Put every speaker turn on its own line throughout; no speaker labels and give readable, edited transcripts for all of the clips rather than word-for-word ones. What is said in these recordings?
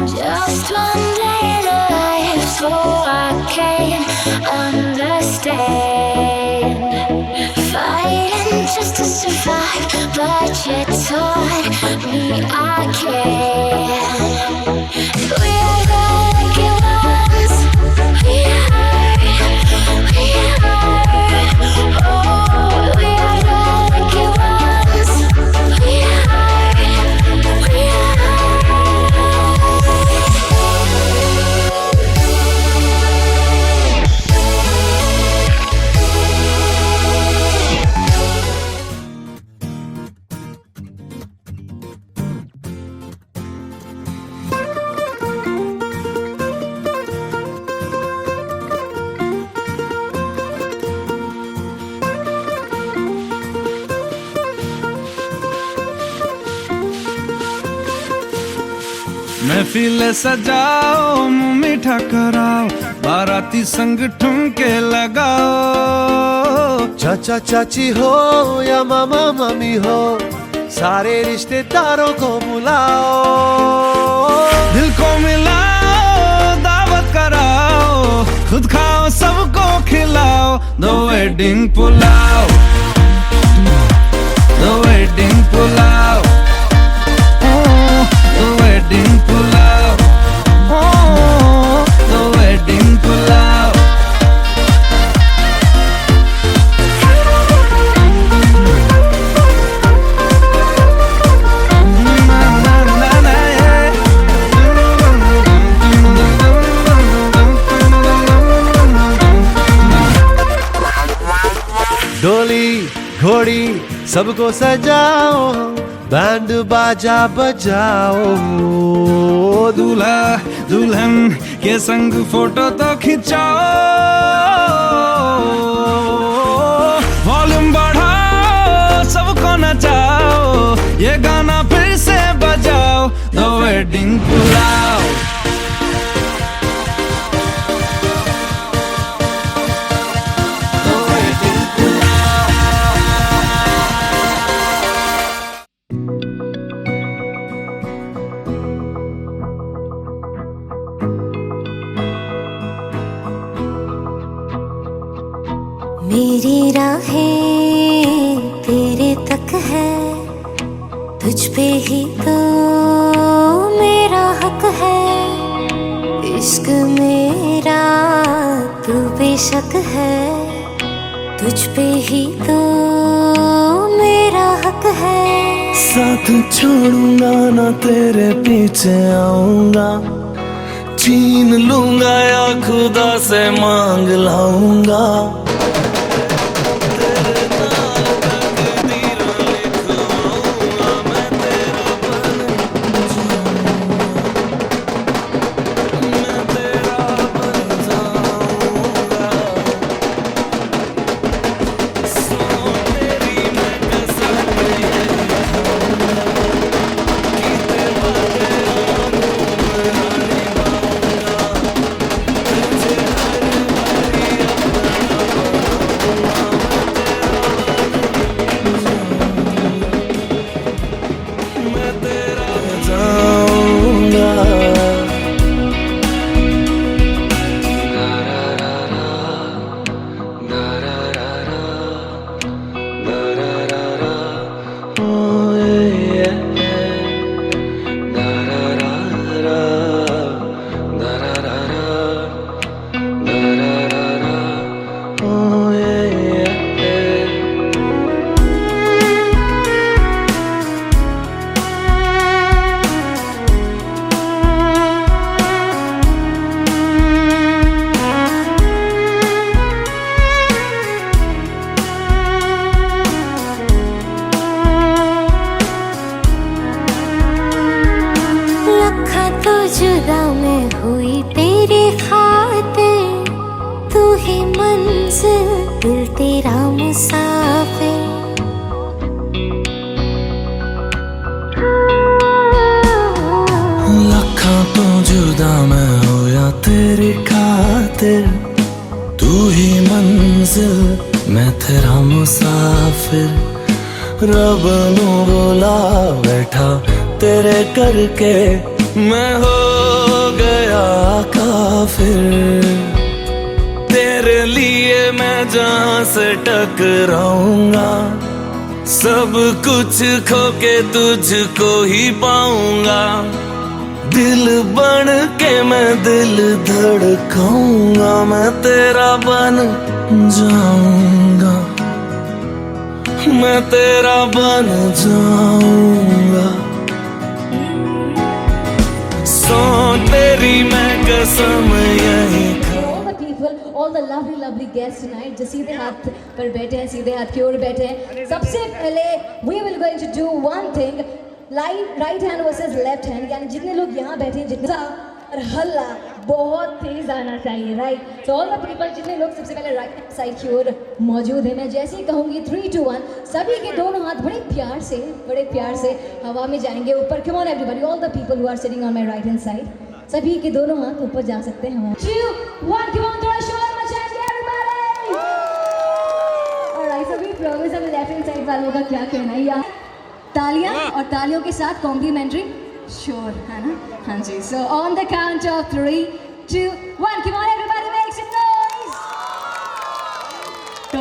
Just one day in life, so I can't understand. Fighting just to survive, but you taught me I can. We are the lucky ones. We are. Oh, we are the lucky ones. We are.
महफिल सजाओ, मुंह मीठा कराओ, बाराती संग ठुमके लगाओ।
चाचा चाची हो या मामा मामी हो, सारे रिश्तेदारों को बुलाओ।
दिल को मिलाओ, दावत कराओ, खुद खाओ सबको खिलाओ। दो वेडिंग पुलाव, दो wedding pulao, the wedding pulao, oh, the wedding pulao.
डोली घोड़ी सबको सजाओ, बैंड बाजा बजाओ।
दूल्हा दुल्हन के संग फोटो तो खिंचाओ। वॉल्यूम बढ़ाओ, सबको नचाओ, ये गाना फिर से बजाओ। The wedding पुलाव,
मेरी राहें तेरे तक है, तुझ पे ही तो मेरा हक है। इश्क मेरा तू बेशक है, तुझ पे ही तो मेरा हक है।
साथ छोड़ूंगा ना तेरे पीछे आऊंगा, छीन लूंगा या खुदा से मांग लाऊंगा।
दिल तेरा मुसाफिर।
लखा तो जुदा मैं हो या तेरी खातिर, तू ही मंजिल मैं तेरा मुसाफिर। रब नू बोला बैठा तेरे करके, मैं हो गया काफिर। तेरे लिए मैं जहां से टकराऊंगा, सब कुछ खो के तुझको ही पाऊंगा। दिल बन के मैं दिल धड़काऊंगा, मैं तेरा बन जाऊंगा, मैं तेरा बन जाऊंगा। सो तेरी मैं कसम यही।
All the people, all the lovely guests tonight, जो सीधे हाथ पर बैठे हैं, सीधे हाथ की ओर बैठे हैं। सबसे पहले we will going to do one thing, right hand versus left hand, यानी जितने लोग यहाँ बैठे हैं, जितना और हल्ला बहुत तेज आना चाहिए, राइट? तो ऑल द पीपल, जितने लोग सबसे पहले राइट साइड की ओर मौजूद है, मैं जैसे ही कहूँगी 3, 2, 1, सभी के दोनों हाथ बड़े प्यार से हवा में जाएंगे ऊपर। Come on everybody, all the people who are sitting on my right hand side, सभी के दोनों हाथ ऊपर जा सकते हैं। 2, 1, कम ऑन, थोड़ा शोर मचाएंगे एवरीबॉडी। ऑलराइट, सभी प्रॉमिस हम लेफ्ट हैंड साइड वालों का क्या कहना है? या तालियां, और तालियों के साथ कॉम्प्लीमेंट्री शोर, है ना? हाँ जी। So on the count of 3, 2, 1, come on everybody, make some noise. तो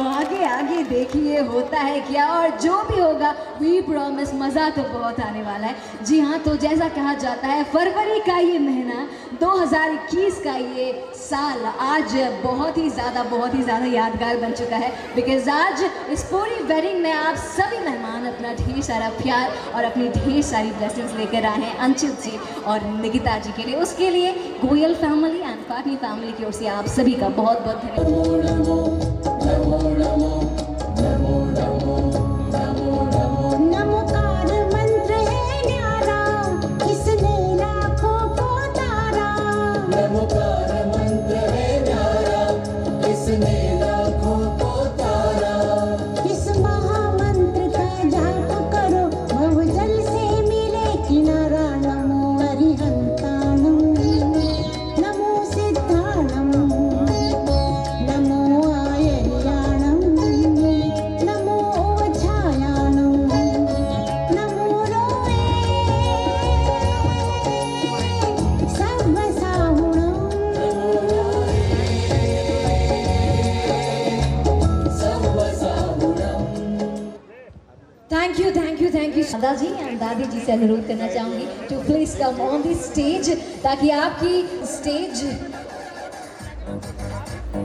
आगे देखिए होता है क्या, और जो भी होगा वी प्रॉमिस मज़ा तो बहुत आने वाला है। जी हाँ, तो जैसा कहा जाता है फरवरी का ये महीना, 2021 का ये साल आज बहुत ही ज़्यादा यादगार बन चुका है। बिकॉज आज इस पूरी वेडिंग में आप सभी मेहमान अपना ढेर सारा प्यार और अपनी ढेर सारी ब्लेसिंग्स लेकर आए हैं अंचित जी और निकिता जी के लिए। उसके लिए Goyal family and Patni family की ओर से आप सभी का बहुत बहुत धन्यवाद। थैंक यू दादाजी एंड दादी जी से अनुरोध करना चाहूँगी to please come on the stage, ताकि आपकी स्टेज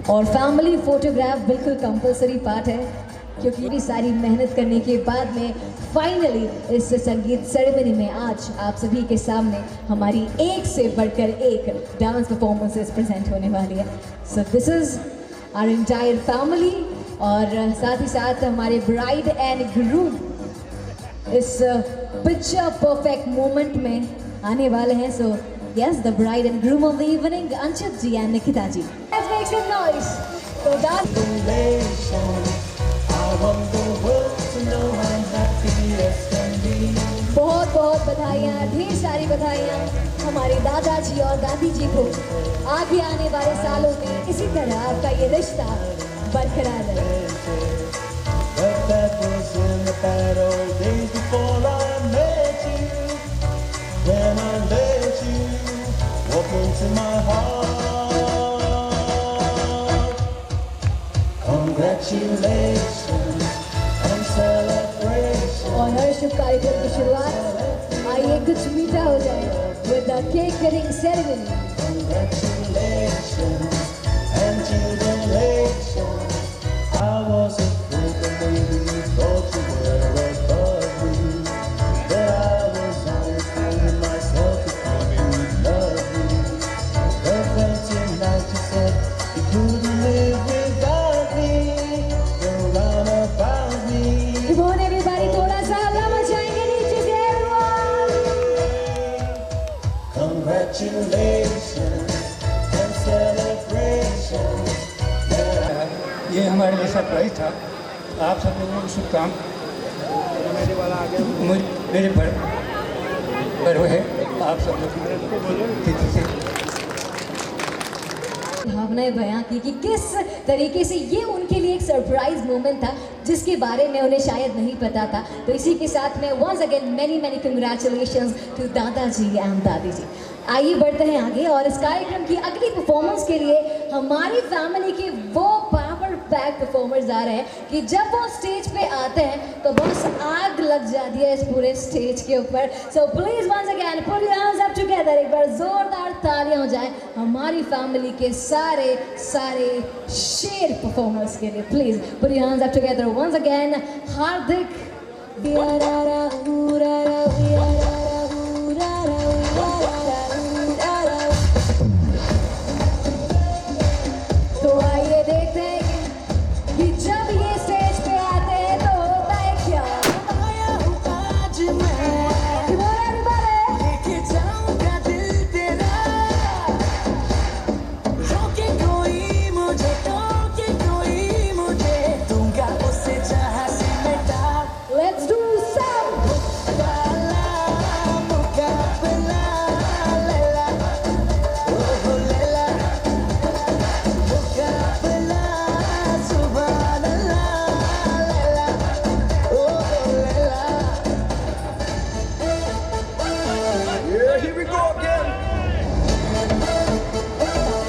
और फैमिली फोटोग्राफ बिल्कुल कंपलसरी पार्ट है, क्योंकि ये सारी मेहनत करने के बाद में फाइनली इस संगीत सेरेमनी में आज आप सभी के सामने हमारी एक से बढ़कर एक डांस परफॉर्मेंसेस प्रेजेंट होने वाली है। So this is our entire family, और साथ ही साथ हमारे ब्राइड एंड ग्रूम इस पिक्चर परफेक्ट मोमेंट में आने वाले हैं। So yes, the bride and groom of the evening, Anshit ji and Nikita ji. Let's make some noise. So बहुत बहुत बधाइयाँ, ढेर सारी बधाइयाँ हमारे दादाजी और दादी जी को। आगे आने वाले सालों में इसी तरह आपका ये रिश्ता बरकरार रहे। और हर शुभ कार्यक्रम की शुरुआत आइए कुछ मीठा हो जाए with the cake cutting ceremony.
Congratulations and celebration. हमारे लिए सरप्राइज था। आप सब लोगों को शुभकाम मेरे पर है आप सब लोग तिथि से
भावनाएं बयां की कि किस तरीके से ये उनके लिए एक सरप्राइज मोमेंट था जिसके बारे में उन्हें शायद नहीं पता था। तो इसी के साथ में once again many many congratulations to दादाजी एंड दादी जी। आइए बढ़ते हैं आगे और इस कार्यक्रम की अगली परफॉर्मेंस के लिए हमारी फैमिली के वो पावर पैक परफॉर्मर्स आ रहे हैं कि जब वो स्टेज पे आते हैं तो बस आग लग जाती है इस पूरे स्टेज के ऊपर। So please once again put your hands up together, एक बार जोरदार तालियां हो जाए हमारी फैमिली के सारे सारे शेर परफॉर्मर्स के लिए। Please put your hands up together once again. हार्दिक तो आइए देखते हैं कि जब ये स्टेज पे आते हैं तो होता है क्या। आया हूँ आज मैं लेके जाऊंगा दिल तेरा, रोके कोई मुझे टोके कोई मुझे, दूंगा उसे जहाँ से मिटा। Let's do some मुकाबला मुकाबला लैला ओ लैला मुकाबला सुभान अल्लाह लैला ओ लैला।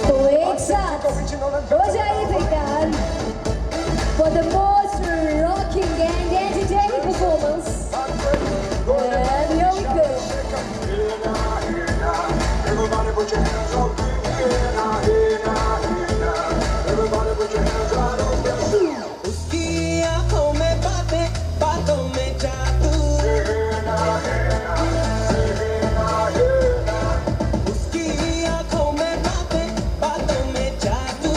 तो एक साथ हो जाइए तैयार for the most rocking and entertaining performance. And here we go.
Everybody put your hands up Everybody put your hands up
उसकी आंखों में बातें, बातों में जादू, उसकी आंखों में बातें, बातों में जादू,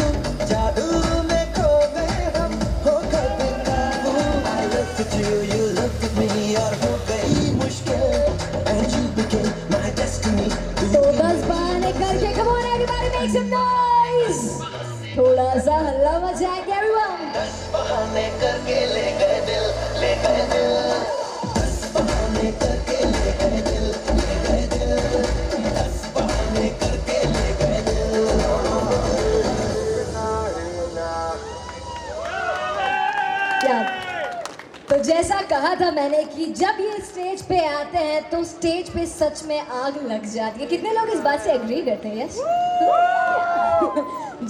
जादू में खो गए हम, हो गए बेकाबू। I looked at you, you looked at me, और हो गई मुश्किल, and you became my destiny.
तो बस बहाने करके come on everybody make some noise. थोड़ा सा हल्ला मचाएंगे everyone.
बहाने करके ले गए दिल, ले गए दिल, दस बहाने करके ले गए दिल, ले गए दिल, दस बहाने करके ले गए दिल।
क्या तो जैसा कहा था मैंने कि जब ये स्टेज पे आते हैं तो स्टेज पे सच में आग लग जाती है। कितने लोग इस बात से एग्री करते हैं? यस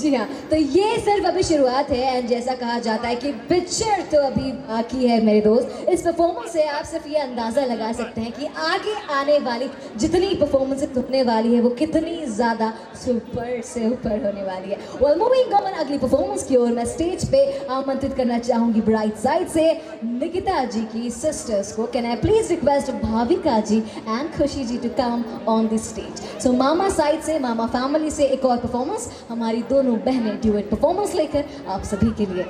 जी हाँ, तो ये सिर्फ अभी शुरुआत है एंड जैसा कहा जाता है कि पिक्चर तो अभी बाकी है मेरे दोस्त। इस परफॉर्मेंस से आप सिर्फ ये अंदाज़ा लगा सकते हैं कि आगे आने वाली जितनी परफॉर्मेंस होने वाली है वो कितनी ज़्यादा सुपर से ऊपर होने वाली है। वेल मूविंग ऑन अगली परफॉर्मेंस की ओर मैं स्टेज पे आमंत्रित करना चाहूँगी ब्राइट साइड से निकिता जी की सिस्टर्स को। Can I please request Bhavika ji and Khushi ji to come on this stage. So मामा साइड से, मामा फैमिली से एक और परफॉर्मेंस, हमारी दोनों बहनें ड्यूएट परफॉर्मेंस लेकर आप सभी के लिए।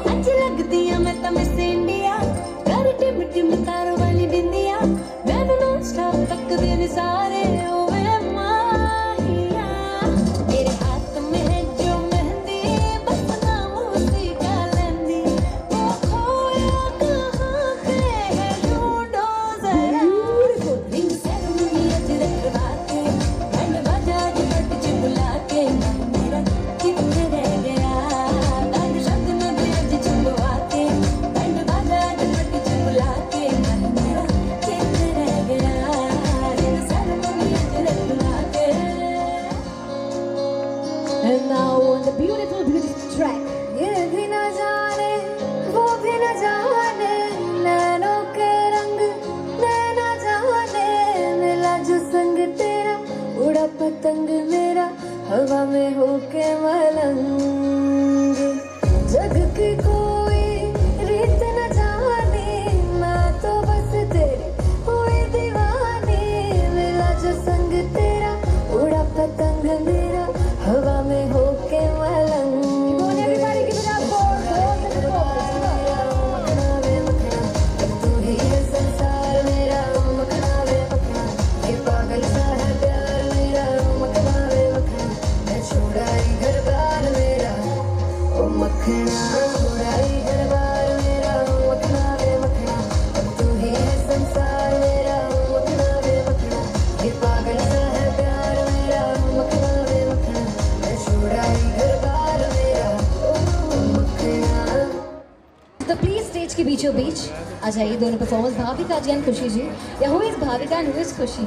अच्छी लगदी है मैं तो मिस इंडिया, कर टिम टिम तारों वाली बिंदिया, मैंने नॉन स्टॉप तक दिन सारे ओए माहिया, मेरे हाथ में है जो मेहंदी बस नाम उसी का लेंदी, वो खोया कहाँ पे है ढूंढो जरा।
आ जाइए दोनों परफॉर्मेंस, भाविका जी एंड खुशी जी, या who is Bhavika and who is खुशी?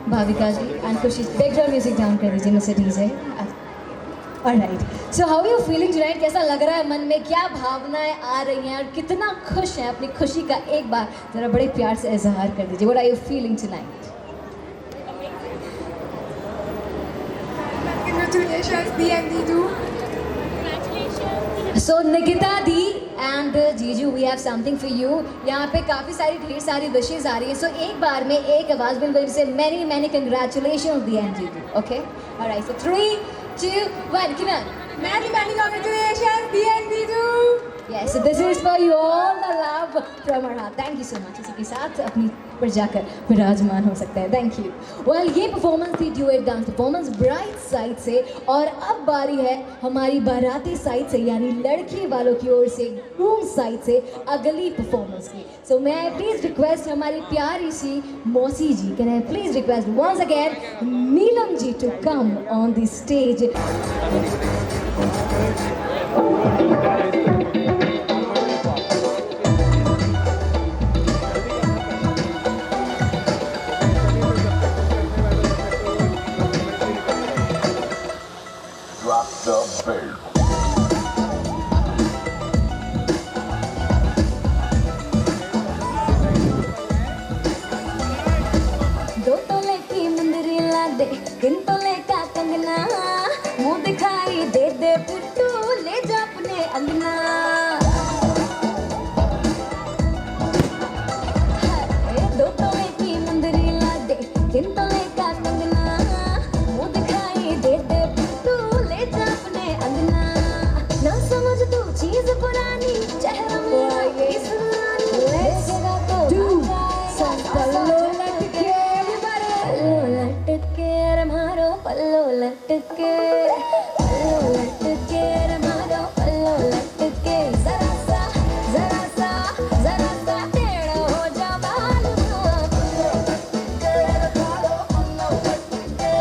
भाविका जी एंड खुशी। बैकग्राउंड म्यूजिक डाउन कर दीजिए mister DJ. Alright, so how you feeling tonight? कैसा लग रहा है मन में, क्या भावनाएं आ रही हैं और कितना खुश हैं? अपनी खुशी का एक बार जरा बड़े प्यार से इजहार कर दीजिए। What are you feeling tonight?
Congratulations, DND2.
So Nikita दी एंड जीजू, we have something for you. यहाँ पे काफ़ी सारी ढेर सारी विशेज़ आ रही हैं, सो एक बार में एक आवाज़ में गोइंग टू से many many congratulation the and जीजू। Okay, alright, so 3, 2, 1, Kiran.
Many congratulations, DND2.
Yes, so this is for you, all the love from our heart. Thank you so much. इसी के साथ अपनी पर जाकर विराजमान हो सकते हैं। Thank you. Well, ये परफॉर्मेंस थी duet dance performance bright side से, और अब बारी है हमारी बाराती साइड से, यानी लड़की वालों की ओर से, ग्रूम साइड से अगली परफॉर्मेंस की। So may I please request हमारी प्यारी सी मौसी जी, can I please request once again Neelam ji to come on the stage.
Drop the bass.
दो तोले की मुंदरी ला दे, 3 तोले का कंगना, मुंह दिखाई दे दे पुट्टू, ले जा अपने अंगना। हाय, 2 तोले की मुंदरी ला दे, 3 तोले का कंगना, मुंह दिखाई दे दे पुट्टू, ले जा अपने अंगना। ना समझ तू चीज पुरानी, चेहरा मेरा किस रानी। Let's do some पल्लो लटके, पल्लो लटके रे मारो, पल्लो लटके, पल्लो लटके रे मारो, पल्लो लटके। जरा सा टेढ़ा हो जा बाल, पल्लो लटके रे मारो, पल्लो लटके,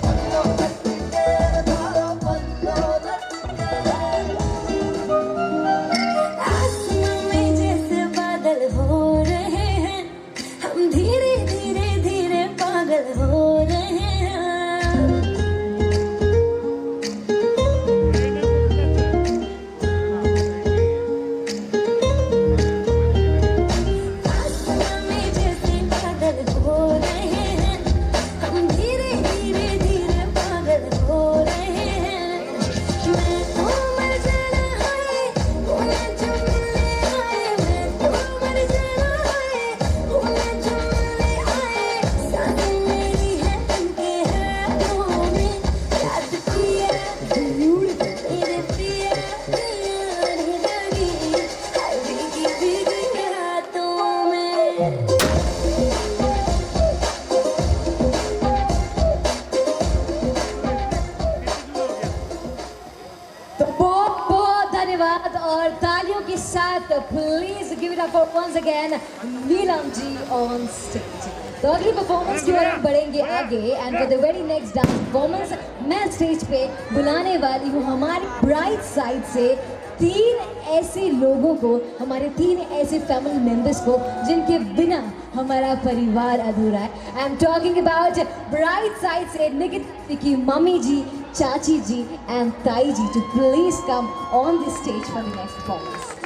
पल्लो लटके रे मारो, पल्लो लटके। आसमां में जैसे बादल हो रहे हैं, हम धीरे धीरे धीरे पागल हो रहे हैं। आसमां में जैसे बादल हो रहे हैं, हम धीरे धीरे धीरे पागल हो रहे हैं। मैं तो मर जाना है, उन्हें जो मिलने आए, मैं तो मर जाना है, उन्हें जो मिलने आए। सांसें मेरी है उनके हाथों में, याद किया मेरे पिया, यारी लगी हाय भीगी भीगी हाथों में। तो बहुत बहुत धन्यवाद, और तालियों के साथ please give it up for once again Neelam ji on stage. तो अगली परफॉर्मेंस की ओर हम बढ़ेंगे आगे, and for the very next dance performance मैं स्टेज पे बुलाने वाली हूँ हमारी ब्राइट साइड से 3 ऐसे लोगों को, हमारे 3 ऐसे फैमिली मेंबर्स को जिनके बिना हमारा परिवार अधूरा है। I am talking about bright side से निकिता की मम्मी जी, चाची जी एंड ताई ji to please come on the stage for the next performance.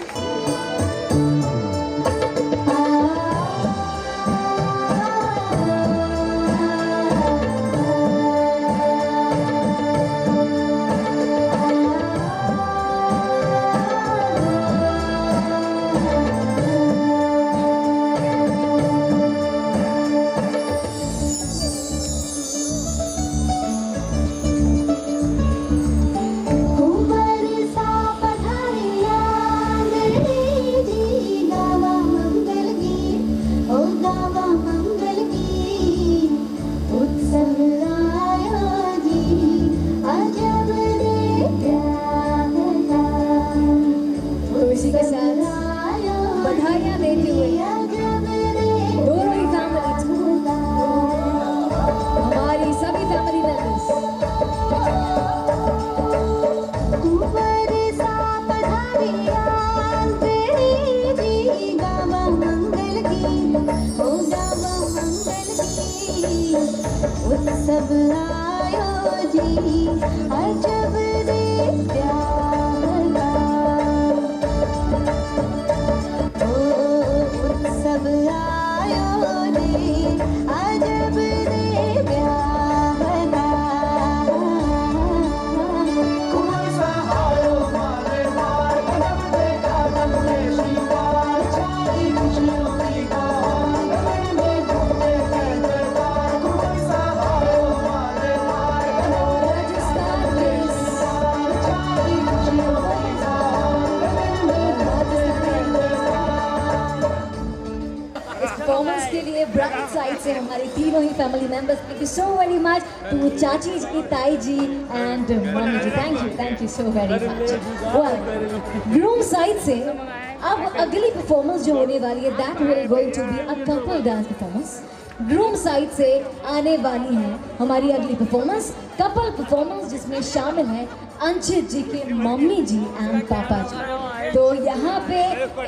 ऊपर सा पधारिया बुलायो ने अजब दे ब्याह का
कोई सहायो मारे मार कदम देखा तुमने शिकार चाही खुशियों की बहार गगन में घूमे हैं दरबार कोई सहायो मारे मार कदम
राजस्थान में
चाही खुशियों की बहार गगन में घूमे हैं दरबार।
इस परफॉर्मेंस के लिए ब्राइट साइड से हमारे तीनों ही family members, thank you so very much to चाची जी, ताई जी एंड मम्मी जी, thank you so very much. Groom side से अब अगली परफॉर्मेंस जो होने वाली है that will going to be a couple dance performance. Groom side से आने वाली है हमारी अगली परफॉर्मेंस कपल परफॉर्मेंस, जिसमें शामिल है अंशित जी के मम्मी जी एंड पापा जी। तो यहाँ पे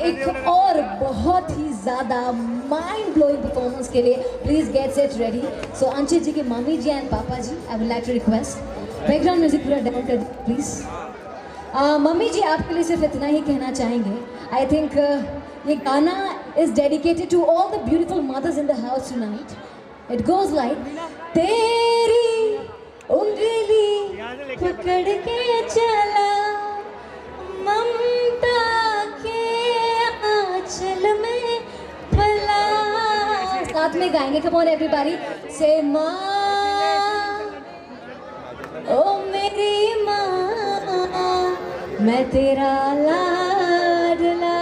एक और बहुत ही ज़्यादा माइंड ब्लोइंग परफॉर्मेंस के लिए please get set ready. So Anshit ji के मम्मी जी एंड पापा जी, I would like to request background music पूरा डाउन कर दीजिए प्लीज। मम्मी जी आपके लिए सिर्फ इतना ही कहना चाहेंगे, आई थिंक ये गाना is dedicated to all the beautiful mothers in the house tonight. It goes like, तेरी उंगली पकड़ के चला ममता के आंचल में पला। साथ में गाएंगे, कम ऑन एवरीबॉडी से माँ ओ मेरी माँ मैं तेरा लाडला।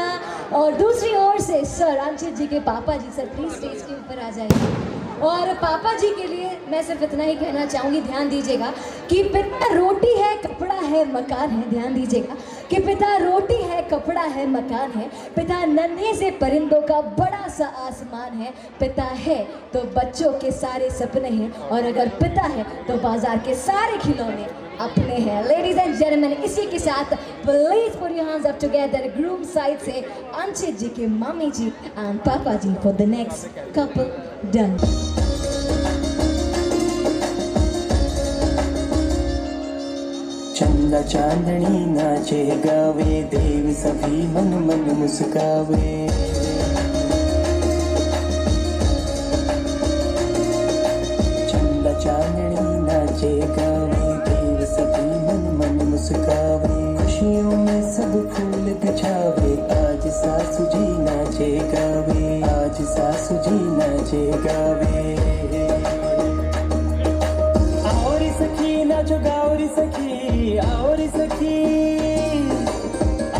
और दूसरी ओर से सर अंशित जी के पापा जी, सर प्लीज स्टेज के ऊपर आ जाइए। और पापा जी के लिए मैं सिर्फ इतना ही कहना चाहूँगी, ध्यान दीजिएगा कि पिता रोटी है कपड़ा है मकान है। ध्यान दीजिएगा कि पिता रोटी है कपड़ा है मकान है, पिता नन्हे से परिंदों का बड़ा सा आसमान है, पिता है तो बच्चों के सारे सपने हैं, और अगर पिता है तो बाजार के सारे खिलौने अपने हैं। लेडीज एंड जेंटलमैन, इसी के साथ please put your hands up together groom side से अंशित जी के मम्मी जी एंड पापा जी for the next couple dance.
चंदा चांदनी नाचे गावे, देव सभी मन मन मुस्कावे। चंदा चांदनी नाचे गावे, देव सभी मन मन मुस्कावे। खुशियों में सब फूल बिछावे, आज सासू जी नाचे गावे, आज सासू जी नाचे गावे। और सखी नाचो गाओरी सखी, और सखी,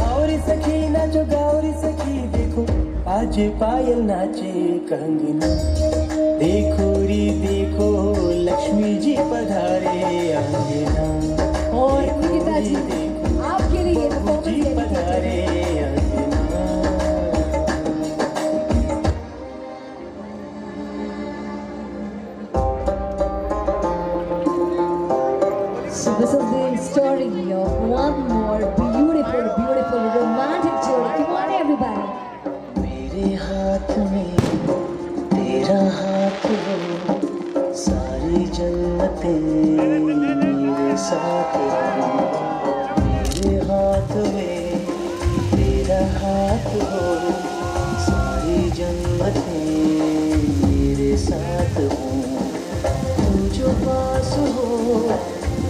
और सखी नाचो गाओरी सखी। देखो आज पायल नाचे कंगना, देखो री देखो लक्ष्मी जी पधारे अंगना।
और गीता जी आपके लिए
जी पधारे अंगना।
So this is the story of one more beautiful romantic journey. Come on everybody.
मेरे हाथ में तेरा हाथ हो, सारी जन्नतें मेरे साथ हो। मेरे हाथ में तेरा हाथ हो, सारी जन्नतें मेरे साथ हो। तू जो पास हो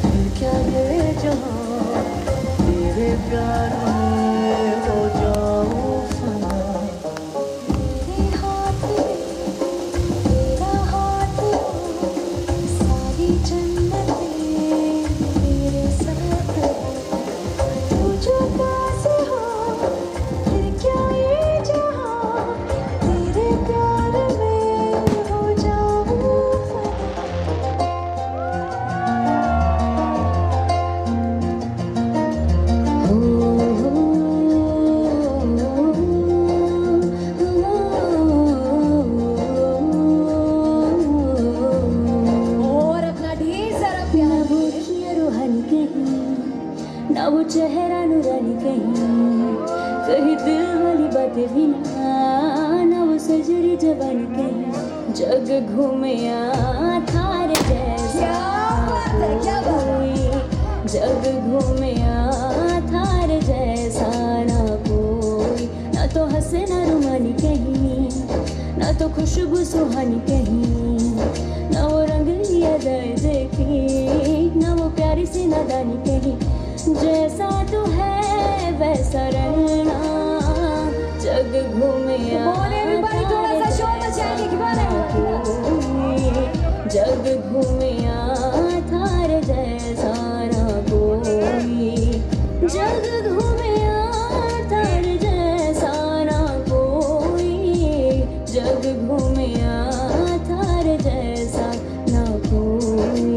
फिर क्या ये जहाँ, तेरे प्यार में हो जाऊं फना।
तेरे हाथ में तेरा हाथ हो, सारी जन्नतें मेरे साथ हो। तू जो पास हो फिर क्या ये जहाँ, तेरे प्यार में हो जाऊं
और अपना ढेर सारा प्यार
रूहानी कहीं ना, वो चेहरा नूरानी कहीं, कहीं दिल वाली बातें भी ना वो सजरी जवानी कहीं। जग घूमे थारे जैसा
क्या बात है।
जग घूमे थारे जैसा ना कोई, ना तो हंसे ना रुमानी कहीं, तो खुशबू सुहानी कहीं, ना वो रंग यादें देखी, ना वो प्यारी सी नादानी कहीं। जैसा तू है वैसा रहना, जग घूमे
थोड़ा सा शोर मचाएंगे कि
जग घूमे थार जैसा ना कोई, जग घूमे थार जैसा ना कोई, जग घूमे थार जैसा ना कोई।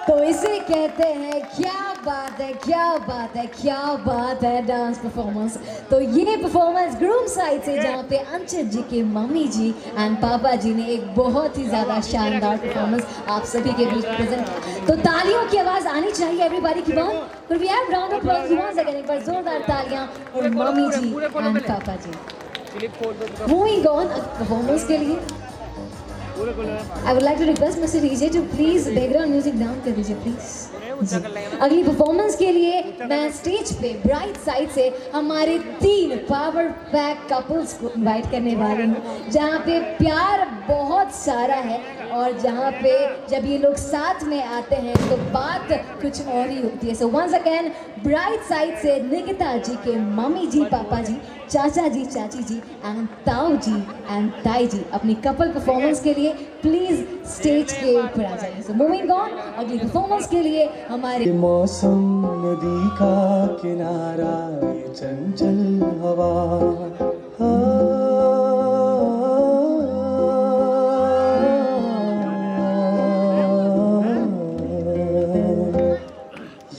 तो इसे कहते हैं क्या बात है, क्या बात है, क्या बात है डांस परफॉर्मेंस। तो ये परफॉर्मेंस ग्रूम साइड से जहाँ पे अंचित जी के मम्मी जी एंड पापा जी ने एक बहुत ही ज़्यादा शानदार परफॉर्मेंस आप सभी के बीच प्रेजेंट किया। तो तालियों की आवाज़ आनी चाहिए एवरीबॉडी की बात। फिर भी आप round of applause once again, एक बार जोरदार तालियां और मम्मी जी and papa ji. Moving on performance के लिए I would like to request Mr. DJ to please background music down कर दीजिए प्लीज। अगली परफॉर्मेंस के लिए मैं स्टेज पे ब्राइट साइड से हमारे 3 पावर पैक कपल्स को इनवाइट करने वाली हूँ, जहाँ पे प्यार बहुत सारा है और जहाँ पे जब ये लोग साथ में आते हैं तो बात कुछ और ही होती है। So once again bride side से निकिता जी के मम्मी जी पापा जी, चाचा जी चाची जी एंड ताऊ जी एंड ताई जी अपनी कपल परफॉर्मेंस के लिए प्लीज स्टेज के ऊपर आ जाइए। सो मूविंग ऑन अगली परफॉर्मेंस के लिए हमारे
मौसम नदी का किनारा, ये चंचल हवा,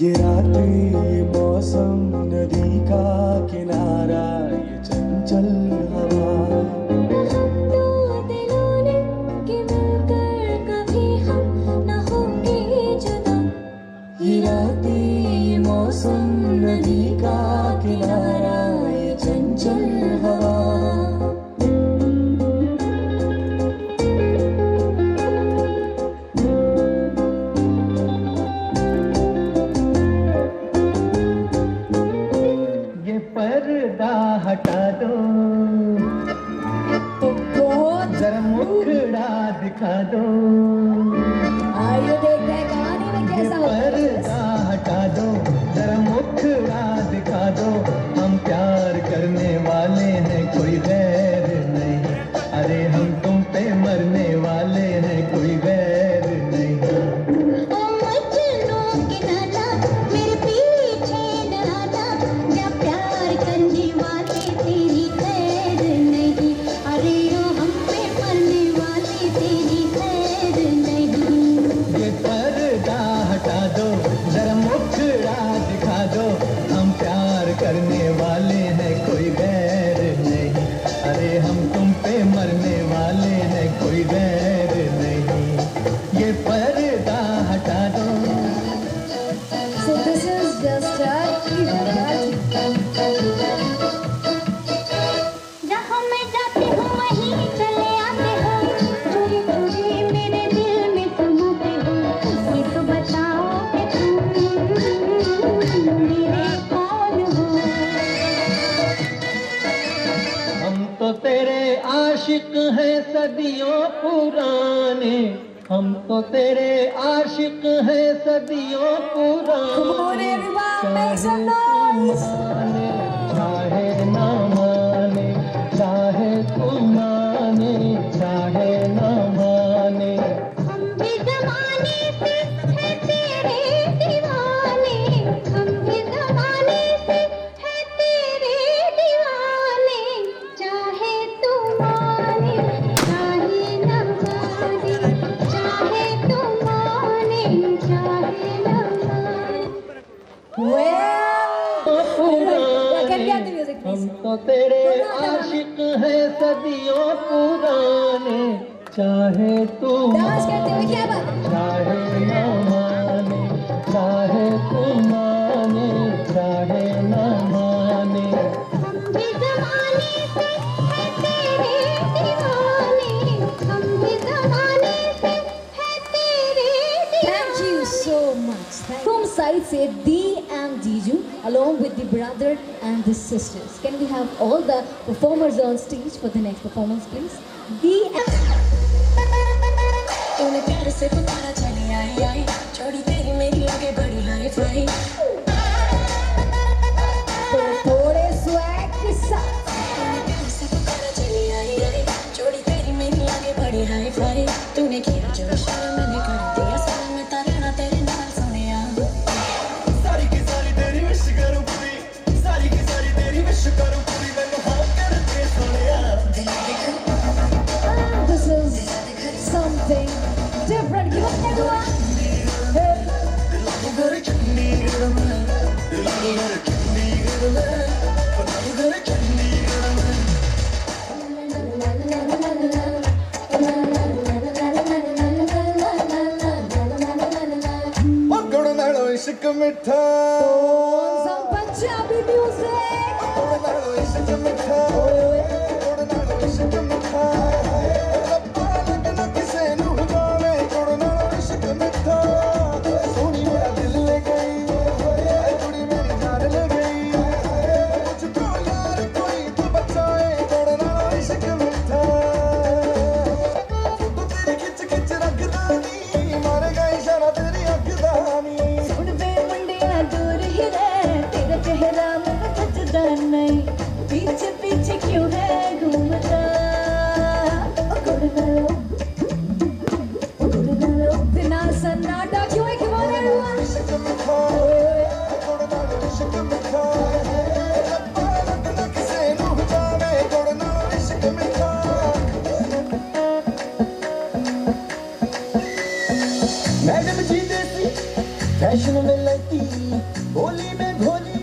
ये रातें, ये मौसम नदी का किनारा, ये चंचल हवा, ये रातें, ये मौसम नदी का किनारा, ये चंचल हवा। ये पर्दा हटा दो, जरा मुखड़ा दिखा दो,
आइए देखते हैं कहानी में कैसा होता है।
पर्दा हटा दो, जरा मुखड़ा दिखा दो, हम प्यार करने वाले हैं कोई गैर नहीं, अरे हम तुम पे मरने वाले हैं कोई गैर नहीं।
मेरे पीछे डराना, क्या प्यार करने वाले तेरी खैर नहीं, अरे ओ हम पे मरने वाले तेरी खैर नहीं।
ये पर्दा हटा दो, जरा मुखड़ा दिखा दो, हम प्यार करने वाले हैं कोई गैर नहीं, अरे हम तुम पे मरने वाले हैं कोई गैर नहीं। ये पर्दा हटा दो।
So this is just
जहाँ मैं जाती हूँ वहीं चले आते हो, चोरी चोरी मेरे दिल में समाते हो, ये तो बताओ कि तुम मेरे कौन हो।
हम तो तेरे आशिक हैं सदियों पुराने, हम तो तेरे आशिक हैं सदियों पुराने, चाहे ना माने, चाहे तू माने, चाहे ना माने,
हम भी ज़माने से है तेरे दीवाने, हम भी ज़माने से है तेरे दीवाने, चाहे तू माने, चाहे न माने, चाहे तू माने, चाहे न माने।
हम तो तेरे आशिक हैं सदियों पुराने, चाहे तू
डांस करते हुए क्या बात है?
चाहे ना माने, चाहे तू माने, चाहे ना माने,
हम भी ज़माने से है तेरे दीवाने, हम भी ज़माने से है तेरे
Thank you so much. From side से DMDJ Diju along with the brother and the sisters. Can we have all the performers on stage for the next performance, please?
तूने प्यार से पुकारा चली आई आई छोड़ी तेरी मेरी लगे बड़ी हाई फाई
तो थोड़े swag के साथ
तूने प्यार से पुकारा चली आई आई छोड़ी तेरी मेरी लगे बड़ी हाई फाई तूने किया जो इशारा मैंने कर दिया सारा मैं तारा ना तेरे नाल सोनिया
सारी की सारी तेरी विश करूं पूरी सारी की सारी तेरी विश करूं पूरी मैंने हाँ कर दे Sonia
this is something different. Give up everyone. Hey.
गुड़ नालो इश्क मिठा
Some Punjabi music.
गुड़ नालो इश्क मिठा गुड़ नालो इश्क मिठा रब्बा लगना किसे नू जावे गुड़ नालो इश्क मिठा सोनी मेरा दिल ले गई कुड़ी मेरी जान ले गई मुझको यार कोई तो बचाए गुड़ नालो इश्क मिठा तू तेरी खिच खिच रखदा नी मार गई इशारा तेरी अख दा नी
सुन वे मुंडिया दूर ही रह तेरा चेहरा मेरा सजदा नहीं पीछे पीछे क्यों है घूमता
बिना सन्नाटा क्यों है? Come on everyone.
इश्क मिठा गुड़ नालो इश्क मिठा रब्बा लगना किसे नू जावे गुड़ नालो इश्क मिठा मैडम जी देसी फैशन में लगी होली में घोली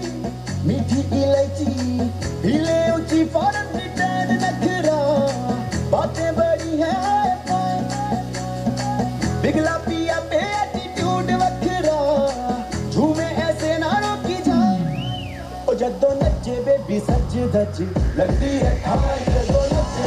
मीठी इलायची हिले ऊंची फॉरन ब्रिटेन नखरा बातें बड़ी है बिगला पिया पे एटीट्यूड वखरा झूमे ऐसे ना रोकी जाए ओ जद्दो नचे बेबी सच धज लगती है खाई जद्दो नचे